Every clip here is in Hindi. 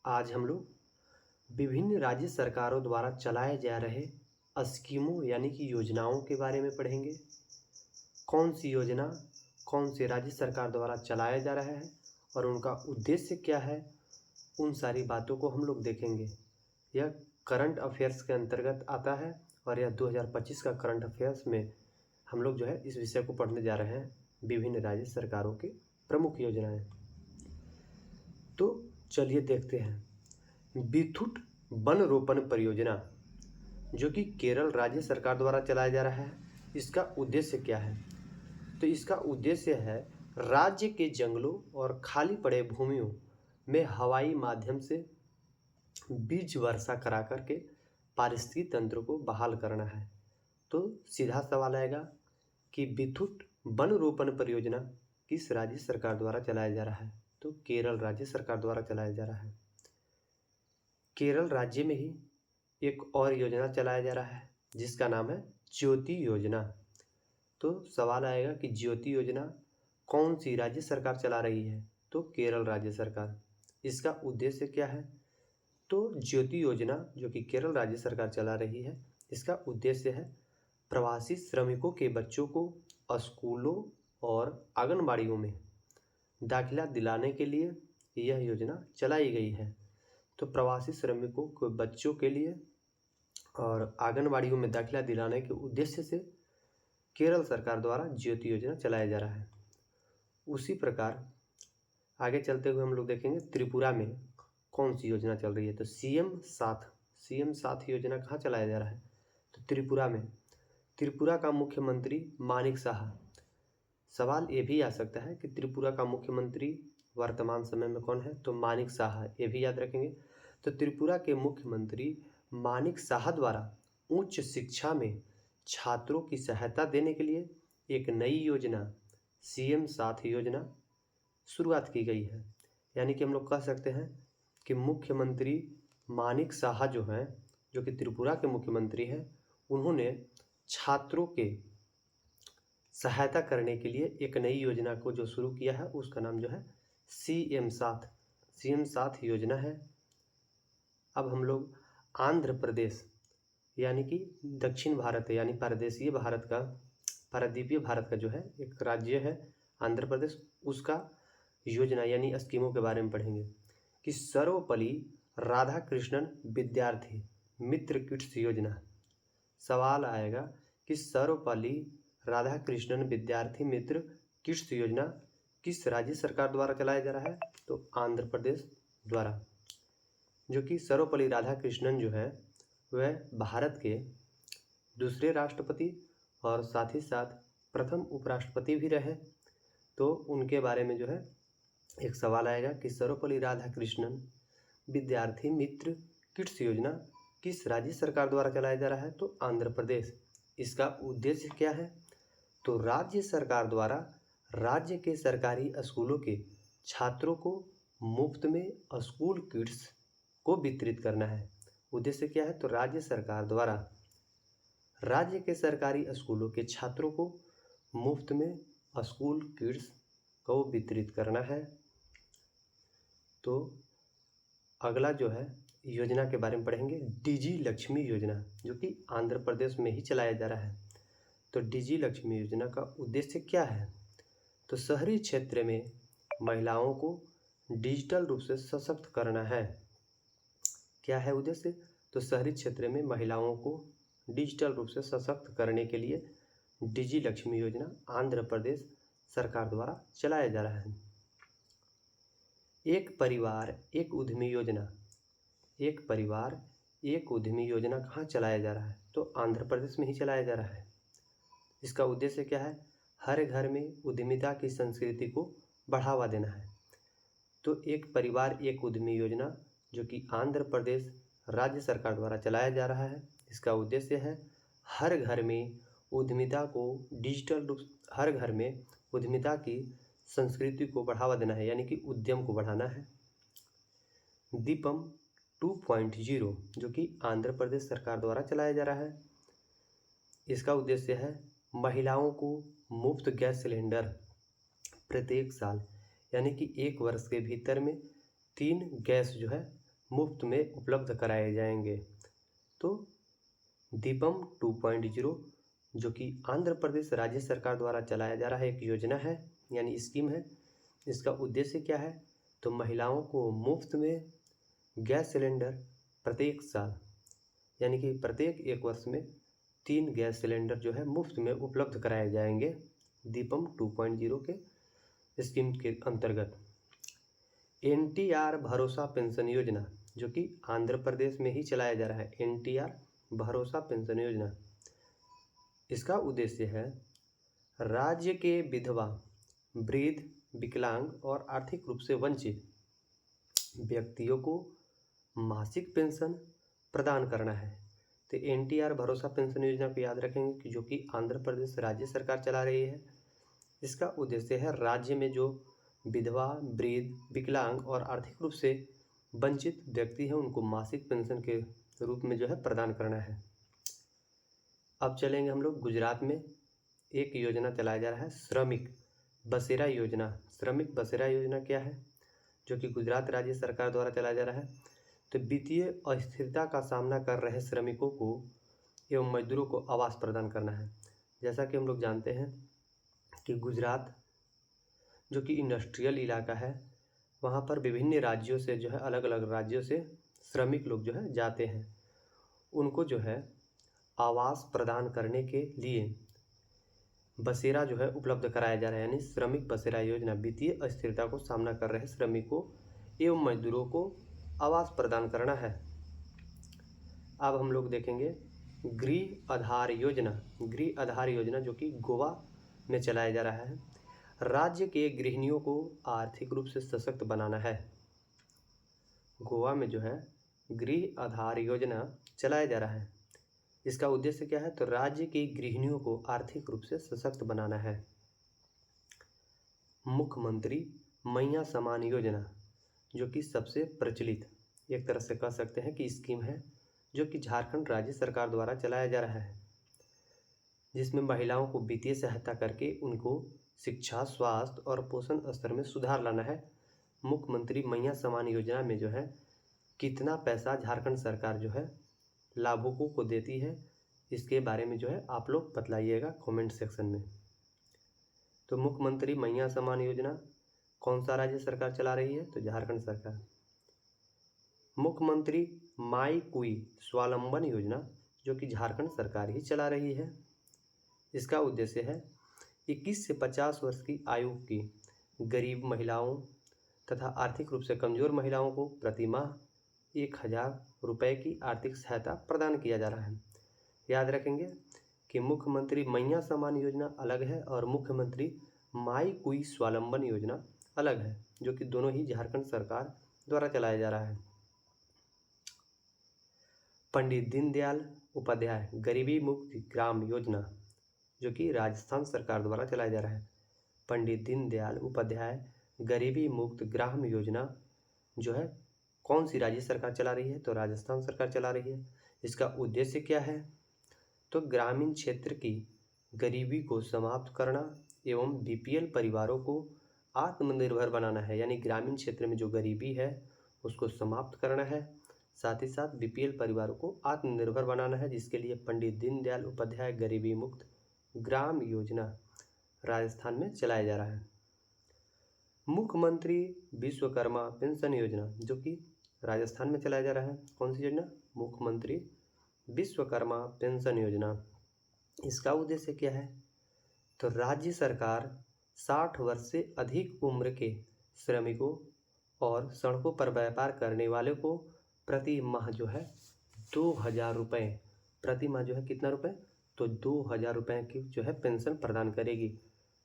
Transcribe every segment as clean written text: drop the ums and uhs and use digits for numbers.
आज हम लोग विभिन्न राज्य सरकारों द्वारा चलाए जा रहे स्कीमों यानी कि योजनाओं के बारे में पढ़ेंगे। कौन सी योजना कौन से राज्य सरकार द्वारा चलाया जा रहा है और उनका उद्देश्य क्या है, उन सारी बातों को हम लोग देखेंगे। यह करंट अफेयर्स के अंतर्गत आता है और यह 2025 का करंट अफेयर्स में हम लोग जो है इस विषय को पढ़ने जा रहे हैं, विभिन्न राज्य सरकारों की प्रमुख योजनाएं। तो चलिए देखते हैं। बिथुट वन रोपण परियोजना जो कि केरल राज्य सरकार द्वारा चलाया जा रहा है, इसका उद्देश्य क्या है? तो इसका उद्देश्य है राज्य के जंगलों और खाली पड़े भूमियों में हवाई माध्यम से बीज वर्षा करा करके पारिस्थितिकी तंत्र को बहाल करना है। तो सीधा सवाल आएगा कि बिथुट वन रोपण परियोजना किस राज्य सरकार द्वारा चलाया जा रहा है? तो केरल राज्य सरकार द्वारा चलाया जा रहा है। केरल राज्य में ही एक और योजना चलाया जा रहा है जिसका नाम है ज्योति योजना। तो सवाल आएगा कि ज्योति योजना कौन सी राज्य सरकार चला रही है? तो केरल राज्य सरकार। इसका उद्देश्य क्या है? तो ज्योति योजना जो कि केरल राज्य सरकार चला रही है, इसका उद्देश्य है प्रवासी श्रमिकों के बच्चों को स्कूलों और आंगनबाड़ियों में दाखिला दिलाने के लिए यह योजना चलाई गई है। तो प्रवासी श्रमिकों के बच्चों के लिए और आंगनबाड़ियों में दाखिला दिलाने के उद्देश्य से केरल सरकार द्वारा ज्योति योजना चलाया जा रहा है। उसी प्रकार आगे चलते हुए हम लोग देखेंगे त्रिपुरा में कौन सी योजना चल रही है। तो सीएम साथ योजना कहाँ चलाया जा रहा है? तो त्रिपुरा में। त्रिपुरा का मुख्यमंत्री मानिक साहा। सवाल ये भी आ सकता है कि त्रिपुरा का मुख्यमंत्री वर्तमान समय में कौन है? तो मानिक साहा, ये भी याद रखेंगे। तो त्रिपुरा के मुख्यमंत्री मानिक साहा द्वारा उच्च शिक्षा में छात्रों की सहायता देने के लिए एक नई योजना सीएम साथ योजना शुरुआत की गई है। यानी कि हम लोग कह सकते हैं कि मुख्यमंत्री मानिक साहा जो हैं, जो कि त्रिपुरा के मुख्यमंत्री हैं, उन्होंने छात्रों के सहायता करने के लिए एक नई योजना को जो शुरू किया है उसका नाम जो है सीएम साथ योजना है। अब हम लोग आंध्र प्रदेश यानी कि दक्षिण भारत यानी पारदेशीय भारत का पारदीपीय भारत का जो है एक राज्य है आंध्र प्रदेश, उसका योजना यानी स्कीमों के बारे में पढ़ेंगे कि सर्वपल्ली राधाकृष्णन विद्यार्थी मित्र किट्स योजना। सवाल आएगा कि सर्वपल्ली राधाकृष्णन विद्यार्थी मित्र किट्स योजना किस राज्य सरकार द्वारा चलाया जा रहा है? तो आंध्र प्रदेश द्वारा। जो कि सर्वपल्ली राधाकृष्णन जो है वह भारत के दूसरे राष्ट्रपति और साथ ही साथ प्रथम उपराष्ट्रपति भी रहे। तो उनके बारे में जो है एक सवाल आएगा कि सर्वपल्ली राधाकृष्णन विद्यार्थी मित्र किट्स योजना किस राज्य सरकार द्वारा चलाया जा रहा है? तो आंध्र प्रदेश। इसका उद्देश्य क्या है? तो राज्य सरकार द्वारा राज्य के सरकारी स्कूलों के छात्रों को मुफ्त में स्कूल किट्स को वितरित करना है। उद्देश्य क्या है? तो राज्य सरकार द्वारा राज्य के सरकारी स्कूलों के छात्रों को मुफ्त में स्कूल किट्स को वितरित करना है। तो अगला जो है योजना के बारे में पढ़ेंगे डिजी लक्ष्मी योजना, जो कि आंध्र प्रदेश में ही चलाया जा रहा है। तो डिजी लक्ष्मी योजना का उद्देश्य क्या है? तो शहरी क्षेत्र में महिलाओं को डिजिटल रूप से सशक्त करना है। क्या है उद्देश्य? तो शहरी क्षेत्र में महिलाओं को डिजिटल रूप से सशक्त करने के लिए डिजी लक्ष्मी योजना आंध्र प्रदेश सरकार द्वारा चलाया जा रहा है। एक परिवार एक उद्यमी योजना कहाँ चलाया जा रहा है? तो आंध्र प्रदेश में ही चलाया जा रहा है। इसका उद्देश्य क्या है? हर घर में उद्यमिता की संस्कृति को बढ़ावा देना है। तो एक परिवार एक उद्यमी योजना जो कि आंध्र प्रदेश राज्य सरकार द्वारा चलाया जा रहा है, इसका उद्देश्य है हर घर में उद्यमिता की संस्कृति को बढ़ावा देना है, यानी कि उद्यम को बढ़ाना है। दीपम 2.0 जो कि आंध्र प्रदेश सरकार द्वारा चलाया जा रहा है, इसका उद्देश्य है महिलाओं को मुफ्त गैस सिलेंडर प्रत्येक साल यानी कि 1 वर्ष के भीतर में 3 गैस जो है मुफ्त में उपलब्ध कराए जाएंगे। तो दीपम 2.0 जो कि आंध्र प्रदेश राज्य सरकार द्वारा चलाया जा रहा है एक योजना है यानी स्कीम है। इसका उद्देश्य क्या है? तो महिलाओं को मुफ्त में गैस सिलेंडर प्रत्येक साल यानी कि प्रत्येक 1 वर्ष में 3 गैस सिलेंडर जो है मुफ्त में उपलब्ध कराए जाएंगे दीपम 2.0 के स्कीम के अंतर्गत। NTR भरोसा पेंशन योजना जो कि आंध्र प्रदेश में ही चलाया जा रहा है, NTR भरोसा पेंशन योजना। इसका उद्देश्य है राज्य के विधवा, वृद्ध, विकलांग और आर्थिक रूप से वंचित व्यक्तियों को मासिक पेंशन प्रदान करना है। तो NTR भरोसा पेंशन योजना को याद रखेंगे कि जो कि आंध्र प्रदेश राज्य सरकार चला रही है। इसका उद्देश्य है राज्य में जो विधवा, वृद्ध, विकलांग और आर्थिक रूप से वंचित व्यक्ति हैं उनको मासिक पेंशन के रूप में जो है प्रदान करना है। अब चलेंगे हम लोग गुजरात में एक योजना चलाया जा रहा है श्रमिक बसेरा योजना। श्रमिक बसेरा योजना क्या है? जो कि गुजरात राज्य सरकार द्वारा चलाया जा रहा है। तो वित्तीय अस्थिरता का सामना कर रहे श्रमिकों को एवं मजदूरों को आवास प्रदान करना है। जैसा कि हम लोग जानते हैं कि गुजरात जो कि इंडस्ट्रियल इलाका है, वहाँ पर विभिन्न राज्यों से जो है अलग अलग राज्यों से श्रमिक लोग जो है जाते हैं। उनको जो है आवास प्रदान करने के लिए बसेरा जो है उपलब्ध कराया जा रहा है यानी श्रमिक बसेरा योजना वित्तीय अस्थिरता को सामना कर रहे श्रमिकों एवं मजदूरों को आवास प्रदान करना है। अब हम लोग देखेंगे गृह आधार योजना। गृह आधार योजना जो कि गोवा में चलाया जा रहा है। राज्य के गृहिणियों को आर्थिक रूप से सशक्त बनाना है। गोवा में जो है गृह आधार योजना चलाया जा रहा है। इसका उद्देश्य क्या है? तो राज्य की गृहिणियों को आर्थिक रूप से सशक्त बनाना है। मुख्यमंत्री मैया समान योजना जो कि सबसे प्रचलित एक तरह से कह सकते हैं कि स्कीम है जो कि झारखंड राज्य सरकार द्वारा चलाया जा रहा है, जिसमें महिलाओं को वित्तीय सहायता करके उनको शिक्षा, स्वास्थ्य और पोषण स्तर में सुधार लाना है। मुख्यमंत्री मैया समान योजना में जो है कितना पैसा झारखंड सरकार जो है लाभुकों को देती है, इसके बारे में जो है आप लोग बतलाइएगा कमेंट सेक्शन में। तो मुख्यमंत्री मैया समान योजना कौन सा राज्य सरकार चला रही है? तो झारखंड सरकार। मुख्यमंत्री माई कुई स्वावलंबन योजना जो कि झारखंड सरकार ही चला रही है। इसका उद्देश्य है 21 से 50 वर्ष की आयु की गरीब महिलाओं तथा आर्थिक रूप से कमजोर महिलाओं को प्रति माह 1000 रुपये की आर्थिक सहायता प्रदान किया जा रहा है। याद रखेंगे कि मुख्यमंत्री मैया समान योजना अलग है और मुख्यमंत्री माई कुई स्वावलंबन योजना अलग है, जो कि दोनों ही झारखंड सरकार द्वारा चलाया जा रहा है। पंडित दीनदयाल उपाध्याय गरीबी मुक्त ग्राम योजना जो कि राजस्थान सरकार द्वारा चलाया जा रहा है। पंडित दीनदयाल उपाध्याय गरीबी मुक्त ग्राम योजना जो है कौन सी राज्य सरकार चला रही है? तो राजस्थान सरकार चला रही है। इसका उद्देश्य क्या है? तो ग्रामीण क्षेत्र की गरीबी को समाप्त करना एवं BPL परिवारों को आत्मनिर्भर बनाना है, यानी ग्रामीण क्षेत्र में जो गरीबी है उसको समाप्त करना है, साथ ही साथ BPL परिवारों को आत्मनिर्भर बनाना है, जिसके लिए पंडित दीनदयाल उपाध्याय गरीबी मुक्त ग्राम योजना राजस्थान में चलाया जा रहा है। मुख्यमंत्री विश्वकर्मा पेंशन योजना जो कि राजस्थान में चलाया जा रहा है। कौन सी योजना? मुख्यमंत्री विश्वकर्मा पेंशन योजना। इसका उद्देश्य क्या है? तो राज्य सरकार 60 वर्ष से अधिक उम्र के श्रमिकों और सड़कों पर व्यापार करने वाले को प्रति माह जो है 2000 रुपये, प्रति माह जो है कितना रुपये? तो 2000 रुपये की जो है पेंशन प्रदान करेगी।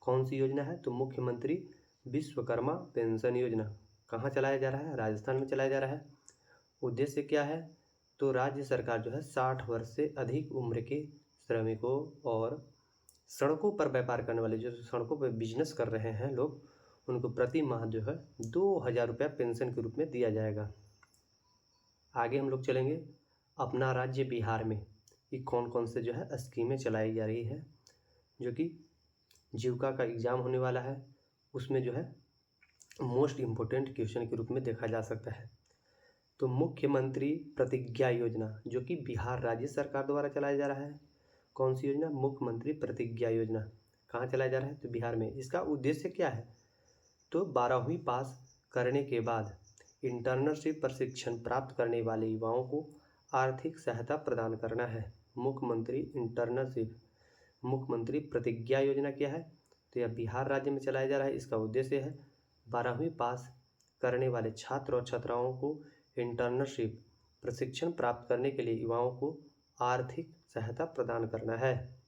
कौन सी योजना है? तो मुख्यमंत्री विश्वकर्मा पेंशन योजना। कहाँ चलाया जा रहा है? राजस्थान में चलाया जा रहा है। उद्देश्य क्या है? तो राज्य सरकार जो है 60 वर्ष से अधिक उम्र के श्रमिकों और सड़कों पर व्यापार करने वाले जो सड़कों पर बिजनेस कर रहे हैं लोग, उनको प्रति माह जो है 2000 रुपया पेंशन के रूप में दिया जाएगा। आगे हम लोग चलेंगे अपना राज्य बिहार में कि कौन कौन से जो है स्कीमें चलाई जा रही है, जो कि जीविका का एग्ज़ाम होने वाला है, उसमें जो है मोस्ट इम्पोर्टेंट क्वेश्चन के रूप में देखा जा सकता है। तो मुख्यमंत्री प्रतिज्ञा योजना जो कि बिहार राज्य सरकार द्वारा चलाया जा रहा है। कौन सी योजना? मुख्यमंत्री प्रतिज्ञा योजना। कहाँ चलाया जा रहा है? तो बिहार में। इसका उद्देश्य क्या है? तो 12वीं पास करने के बाद इंटर्नशिप प्रशिक्षण प्राप्त करने वाले युवाओं को आर्थिक सहायता प्रदान करना है। मुख्यमंत्री प्रतिज्ञा योजना क्या है? तो यह बिहार राज्य में चलाया जा रहा है। इसका उद्देश्य है 12वीं पास करने वाले छात्र और छात्राओं को इंटर्नशिप प्रशिक्षण प्राप्त करने के लिए युवाओं को आर्थिक सहायता प्रदान करना है।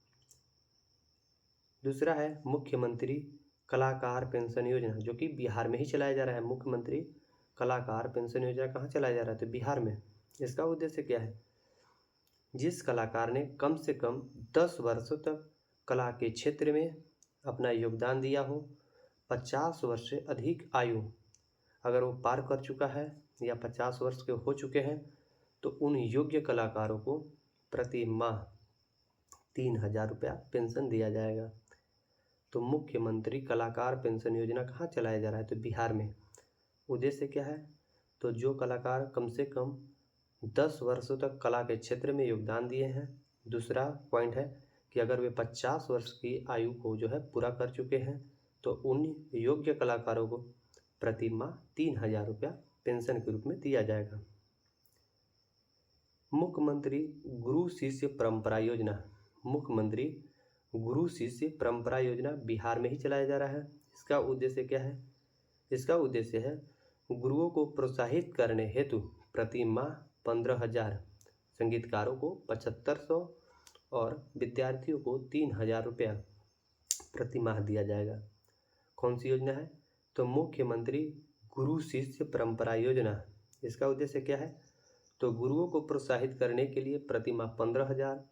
दूसरा है मुख्यमंत्री कलाकार पेंशन योजना जो कि बिहार में ही चलाया जा रहा है। मुख्यमंत्री कलाकार पेंशन योजना कहाँ चलाया जा रहा है? तो बिहार में। इसका उद्देश्य क्या है? जिस कलाकार ने कम से कम 10 वर्षों तक कला के क्षेत्र में अपना योगदान दिया हो, 50 वर्ष से अधिक आयु अगर वो पार कर चुका है या 50 वर्ष के हो चुके हैं, तो उन योग्य कलाकारों को प्रति माह 3000 रुपया पेंशन दिया जाएगा। तो मुख्यमंत्री कलाकार पेंशन योजना कहाँ चलाया जा रहा है? तो बिहार में। उद्देश्य क्या है? तो जो कलाकार कम से कम 10 वर्षों तक कला के क्षेत्र में योगदान दिए हैं। दूसरा पॉइंट है कि अगर वे 50 वर्ष की आयु को जो है पूरा कर चुके हैं, तो उन योग्य कलाकारों को प्रति माह 3000 रुपया पेंशन के रूप में दिया जाएगा। मुख्यमंत्री गुरु शिष्य परंपरा योजना। मुख्यमंत्री गुरु शिष्य परंपरा योजना बिहार में ही चलाया जा रहा है। इसका उद्देश्य क्या है? इसका उद्देश्य है गुरुओं को प्रोत्साहित करने हेतु प्रति माह 15,000, संगीतकारों को 7500 और विद्यार्थियों को 3000 रुपया प्रति माह दिया जाएगा। कौन सी योजना है? तो मुख्यमंत्री गुरु शिष्य परंपरा योजना। इसका उद्देश्य क्या है? तो गुरुओं को प्रोत्साहित करने के लिए प्रति माह 15,000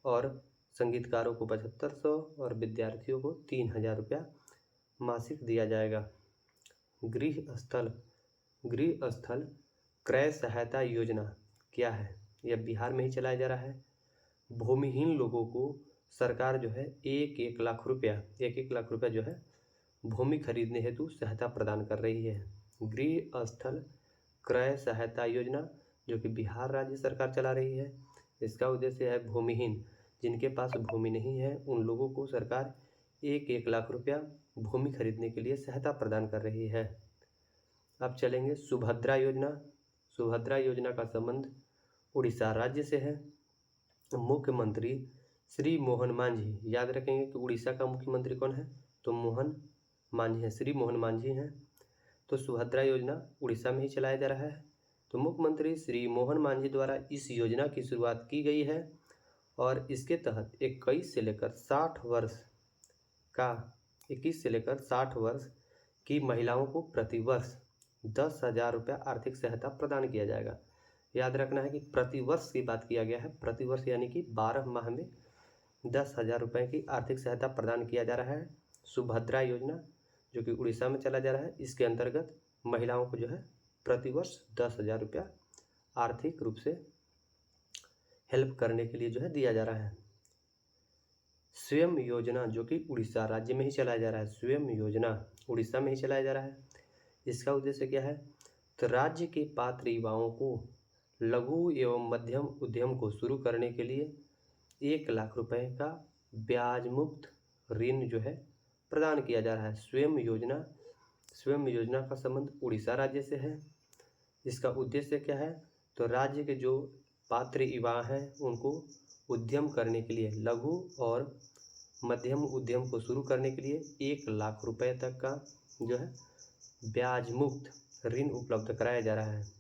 और संगीतकारों को 7500 और विद्यार्थियों को 3000 रुपया मासिक दिया जाएगा। गृह स्थल क्रय सहायता योजना क्या है? यह बिहार में ही चलाया जा रहा है। भूमिहीन लोगों को सरकार जो है 1 लाख रुपया जो है भूमि खरीदने हेतु सहायता प्रदान कर रही है। गृह स्थल क्रय सहायता योजना जो कि बिहार राज्य सरकार चला रही है। इसका उद्देश्य है भूमिहीन, जिनके पास भूमि नहीं है, उन लोगों को सरकार 1 लाख रुपया भूमि खरीदने के लिए सहायता प्रदान कर रही है। अब चलेंगे सुभद्रा योजना। सुभद्रा योजना का संबंध उड़ीसा राज्य से है। मुख्यमंत्री श्री मोहन मांझी, याद रखेंगे कि उड़ीसा का मुख्यमंत्री कौन है? तो मोहन मांझी है, श्री मोहन मांझी हैं। तो सुभद्रा योजना उड़ीसा में ही चलाया जा रहा है। तो मुख्यमंत्री श्री मोहन मांझी द्वारा इस योजना की शुरुआत की गई है और इसके तहत 21 से लेकर 60 वर्ष की महिलाओं को प्रतिवर्ष 10,000 रुपया आर्थिक सहायता प्रदान किया जाएगा। याद रखना है कि प्रतिवर्ष की बात किया गया है। प्रतिवर्ष यानी कि 12 माह में 10,000 रुपये की आर्थिक सहायता प्रदान किया जा रहा है। सुभद्रा योजना जो कि उड़ीसा में चला जा रहा है, इसके अंतर्गत महिलाओं को जो है प्रतिवर्ष 10,000 रुपया आर्थिक रूप से हेल्प करने के लिए जो है दिया जा रहा है। स्वयं योजना जो कि उड़ीसा राज्य में ही चलाया जा रहा है। स्वयं योजना उड़ीसा में ही चलाया जा रहा है। इसका उद्देश्य क्या है? तो राज्य के पात्र युवाओं को लघु एवं मध्यम उद्यम को शुरू करने के लिए 1 लाख रुपए का ब्याज मुक्त ऋण जो है प्रदान किया जा रहा है। स्वयं योजना का संबंध उड़ीसा राज्य से है। इसका उद्देश्य क्या है? तो राज्य के जो पात्र युवा हैं उनको उद्यम करने के लिए, लघु और मध्यम उद्यम को शुरू करने के लिए 1 लाख रुपए तक का जो है ब्याज मुक्त ऋण उपलब्ध कराया जा रहा है।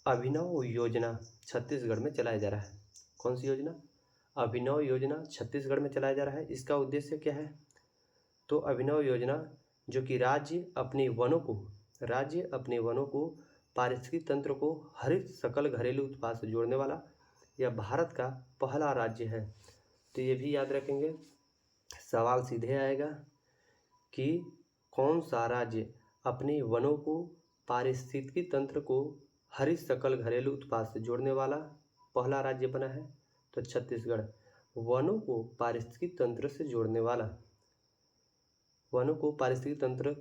अभिनव योजना छत्तीसगढ़ में चलाया जा रहा है। कौन सी योजना? अभिनव योजना छत्तीसगढ़ में चलाया जा रहा है। इसका उद्देश्य क्या है? तो अभिनव योजना जो कि राज्य अपने वनों को पारिस्थितिक तंत्र को हरित सकल घरेलू उत्पाद से जोड़ने वाला यह भारत का पहला राज्य है। तो ये भी याद रखेंगे, सवाल सीधे आएगा कि कौन सा राज्य अपने वनों को पारिस्थितिकी तंत्र को हरित सकल घरेलू उत्पाद से जोड़ने वाला पहला राज्य बना है? तो छत्तीसगढ़। वनों को पारिस्थितिकी तंत्र से जोड़ने वाला, वनों को पारिस्थितिकी तंत्र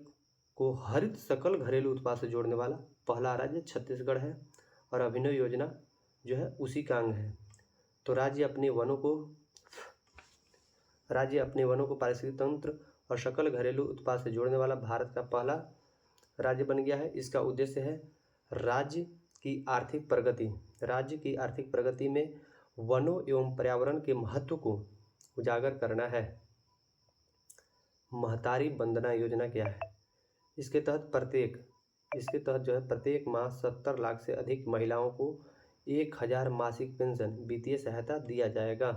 को हरित सकल घरेलू उत्पाद से जोड़ने वाला पहला राज्य छत्तीसगढ़ है और अभिनव योजना जो है उसी का अंग है। तो राज्य अपने वनों को पारिस्थितिक तंत्र और सकल घरेलू उत्पाद से जोड़ने वाला भारत का पहला राज्य बन गया है। इसका उद्देश्य है राज्य की आर्थिक प्रगति में वनों एवं पर्यावरण के महत्व को उजागर करना है। महतारी वंदना योजना क्या है? इसके तहत जो है प्रत्येक माह 70 लाख से अधिक महिलाओं को 1000 मासिक पेंशन वित्तीय सहायता दिया जाएगा।